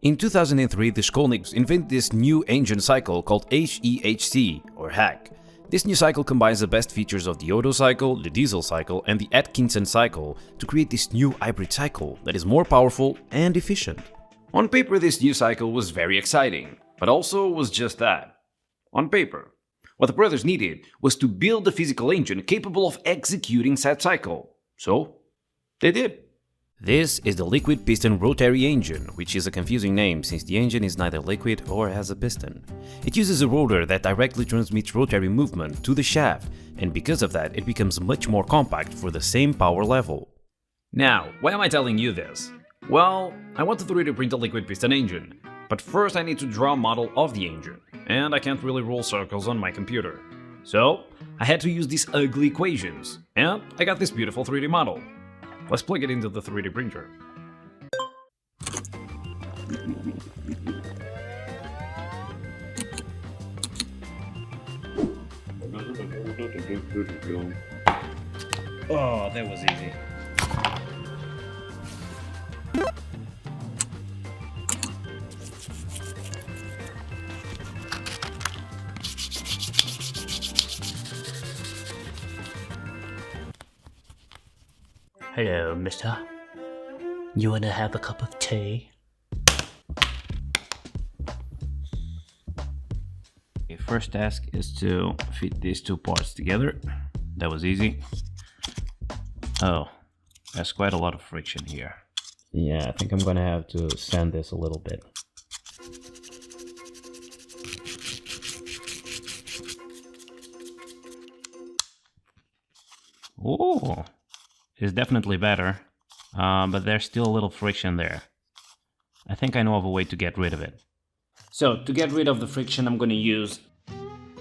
In 2003, the Skolniks invented this new engine cycle called HEHC, or HAC. This new cycle combines the best features of the Otto cycle, the diesel cycle, and the Atkinson cycle to create this new hybrid cycle that is more powerful and efficient. On paper, this new cycle was very exciting, but also was just that. On paper. What the brothers needed was to build a physical engine capable of executing said cycle. So, they did. This is the liquid piston rotary engine, which is a confusing name since the engine is neither liquid or has a piston. It uses a rotor that directly transmits rotary movement to the shaft, and because of that it becomes much more compact for the same power level. Now, why am I telling you this? Well, I want to 3D print a liquid piston engine, but first I need to draw a model of the engine, and I can't really roll circles on my computer. So, I had to use these ugly equations, and I got this beautiful 3D model. Let's plug it into the 3D printer. Oh, that was easy. Hello, mister. You wanna have a cup of tea? The first task is to fit these two parts together. That was easy. Oh, there's quite a lot of friction here. Yeah, I think I'm gonna have to sand this a little bit. Oh, it's definitely better, but there's still a little friction there. I think I know of a way to get rid of it. So, to get rid of the friction, I'm gonna use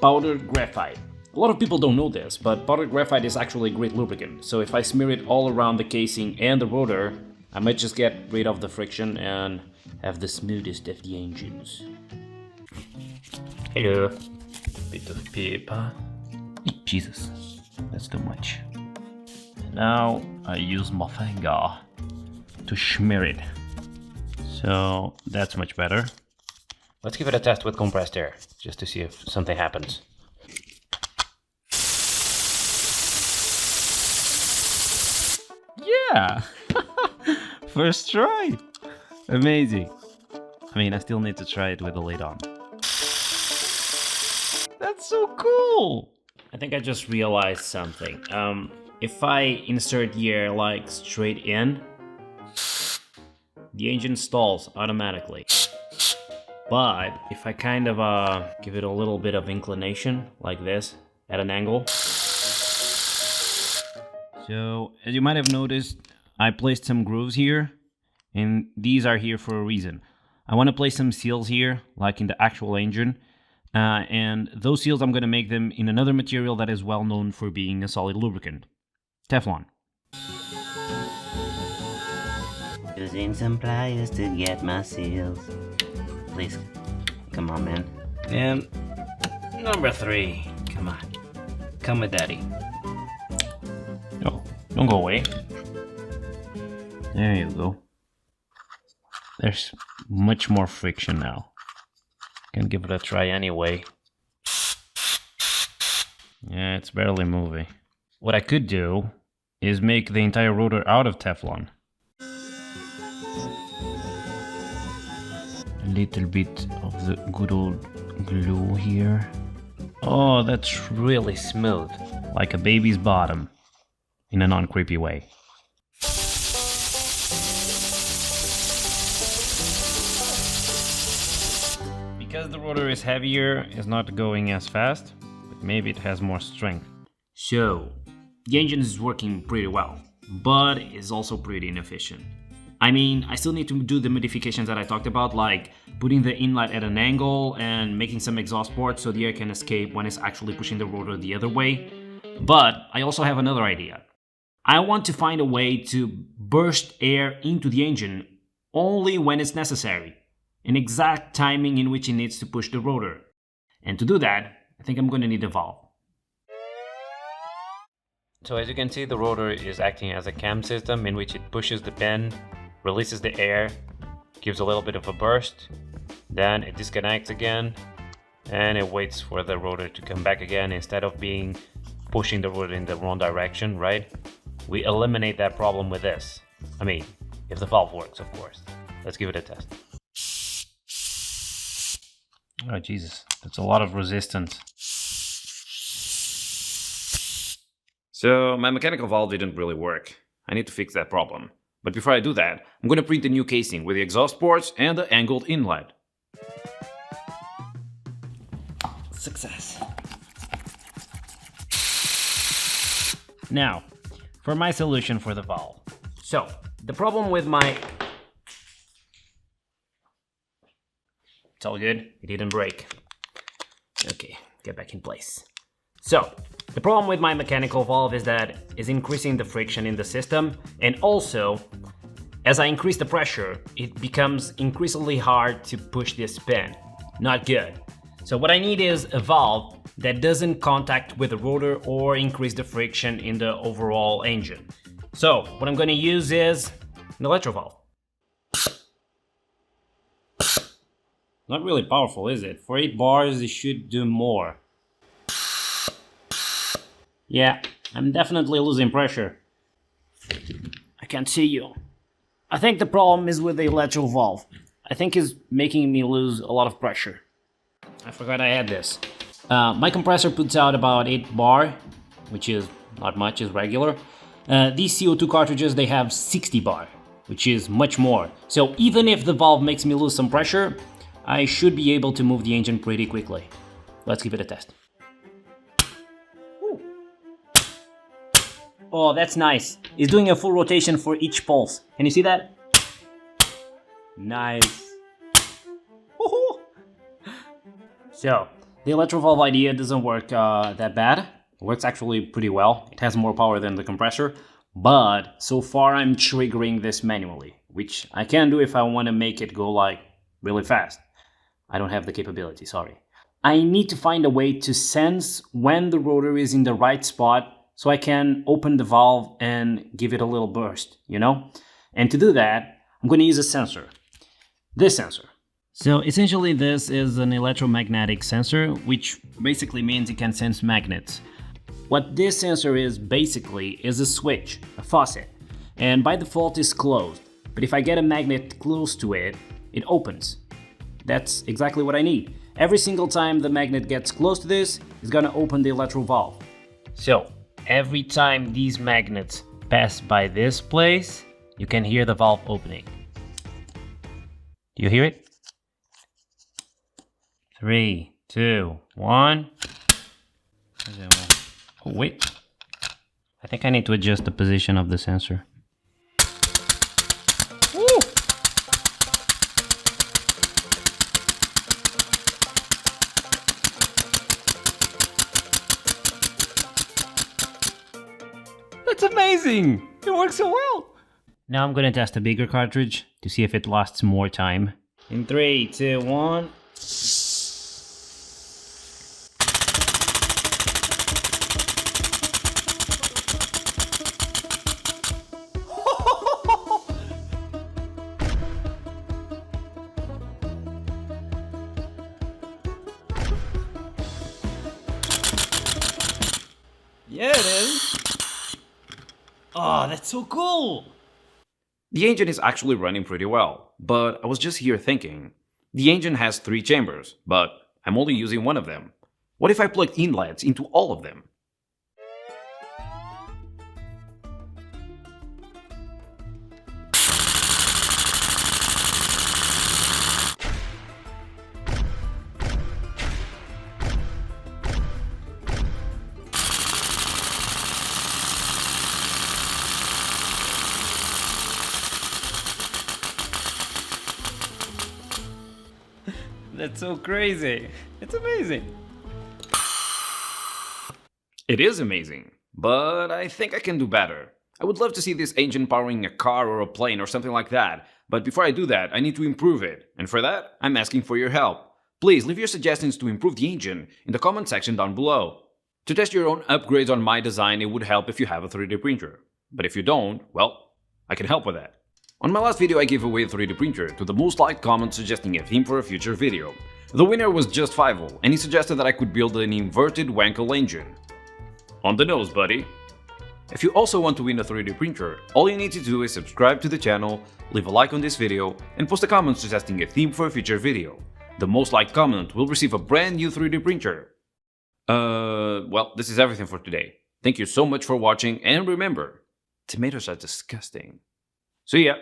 powdered graphite. A lot of people don't know this, but powdered graphite is actually a great lubricant. So if I smear it all around the casing and the rotor, I might just get rid of the friction and have the smoothest of the engines. Hello. Bit of paper. Jesus, that's too much. Now I use my finger to smear it. So that's much better. Let's give it a test with compressed air, just to see if something happens. Yeah! First try! Amazing. I mean, I still need to try it with the lid on. That's so cool! I think I just realized something. If I insert the air like straight in, the engine stalls automatically. But if I kind of give it a little bit of inclination, like this, at an angle. So, as you might have noticed, I placed some grooves here, and these are here for a reason. I want to place some seals here, like in the actual engine, and those seals I'm going to make them in another material that is well known for being a solid lubricant. Teflon. Using some pliers to get my seals. Please, come on, man. And number 3. Come on. Come with daddy. No, don't go away. There you go. There's much more friction now. Can give it a try anyway. Yeah, it's barely moving. What I could do is make the entire rotor out of Teflon. A little bit of the good old glue here. Oh, that's really smooth. Like a baby's bottom. In a non-creepy way. Because the rotor is heavier, it's not going as fast, but maybe it has more strength. So, the engine is working pretty well, but it's also pretty inefficient. I mean, I still need to do the modifications that I talked about, like putting the inlet at an angle and making some exhaust ports so the air can escape when it's actually pushing the rotor the other way. But I also have another idea. I want to find a way to burst air into the engine only when it's necessary, an exact timing in which it needs to push the rotor. And to do that, I think I'm going to need a valve. So as you can see, the rotor is acting as a cam system in which it pushes the pen, releases the air, gives a little bit of a burst, then it disconnects again, and it waits for the rotor to come back again instead of pushing the rotor in the wrong direction, right? We eliminate that problem with this. I mean, if the valve works, of course. Let's give it a test. Oh, Jesus, that's a lot of resistance. So my mechanical valve didn't really work. I need to fix that problem. But before I do that, I'm going to print a new casing with the exhaust ports and the angled inlet. Success. Now, for my solution for the valve. So, the problem with my... It's all good, it didn't break. Okay, get back in place. So, the problem with my mechanical valve is that it's increasing the friction in the system, and also, as I increase the pressure, it becomes increasingly hard to push this pin. Not good. So what I need is a valve that doesn't contact with the rotor or increase the friction in the overall engine. So what I'm going to use is an electro valve. Not really powerful, is it? For 8 bars, it should do more. Yeah, I'm definitely losing pressure. I can't see you. I think the problem is with the electro valve. I think it's making me lose a lot of pressure. I forgot I had this. My compressor puts out about 8 bar, which is not much, is regular. These CO2 cartridges, they have 60 bar, which is much more. So even if the valve makes me lose some pressure, I should be able to move the engine pretty quickly. Let's give it a test. Ooh. Oh, that's nice. It's doing a full rotation for each pulse. Can you see that? Nice. So, the electro valve idea doesn't work that bad. It works actually pretty well. It has more power than the compressor, but so far I'm triggering this manually, which I can do if I want to make it go like really fast. I don't have the capability, sorry. I need to find a way to sense when the rotor is in the right spot so I can open the valve and give it a little burst, you know? And to do that, I'm going to use a sensor. This sensor. So essentially this is an electromagnetic sensor, which basically means it can sense magnets. What this sensor is basically is a switch, a faucet, and by default is closed. But if I get a magnet close to it, it opens. That's exactly what I need. Every single time the magnet gets close to this, it's gonna open the electro valve. So every time these magnets pass by this place, you can hear the valve opening. Do you hear it? 3, 2, 1. Oh, wait. I think I need to adjust the position of the sensor. Woo! That's amazing! It works so well! Now I'm gonna test a bigger cartridge to see if it lasts more time. In 3, 2, 1. Yeah, it is. Oh, that's so cool. The engine is actually running pretty well, but I was just here thinking, the engine has 3 chambers, but I'm only using one of them. What if I plugged inlets into all of them? That's so crazy. It's amazing. It is amazing, but I think I can do better. I would love to see this engine powering a car or a plane or something like that, but before I do that, I need to improve it, and for that, I'm asking for your help. Please leave your suggestions to improve the engine in the comment section down below. To test your own upgrades on my design, it would help if you have a 3D printer. But if you don't, well, I can help with that. On my last video I gave away a 3D printer to the most liked comment suggesting a theme for a future video. The winner was just Fivel, and he suggested that I could build an inverted Wankel engine. On the nose, buddy! If you also want to win a 3D printer, all you need to do is subscribe to the channel, leave a like on this video, and post a comment suggesting a theme for a future video. The most liked comment will receive a brand new 3D printer. Well, this is everything for today. Thank you so much for watching, and remember, tomatoes are disgusting. See ya!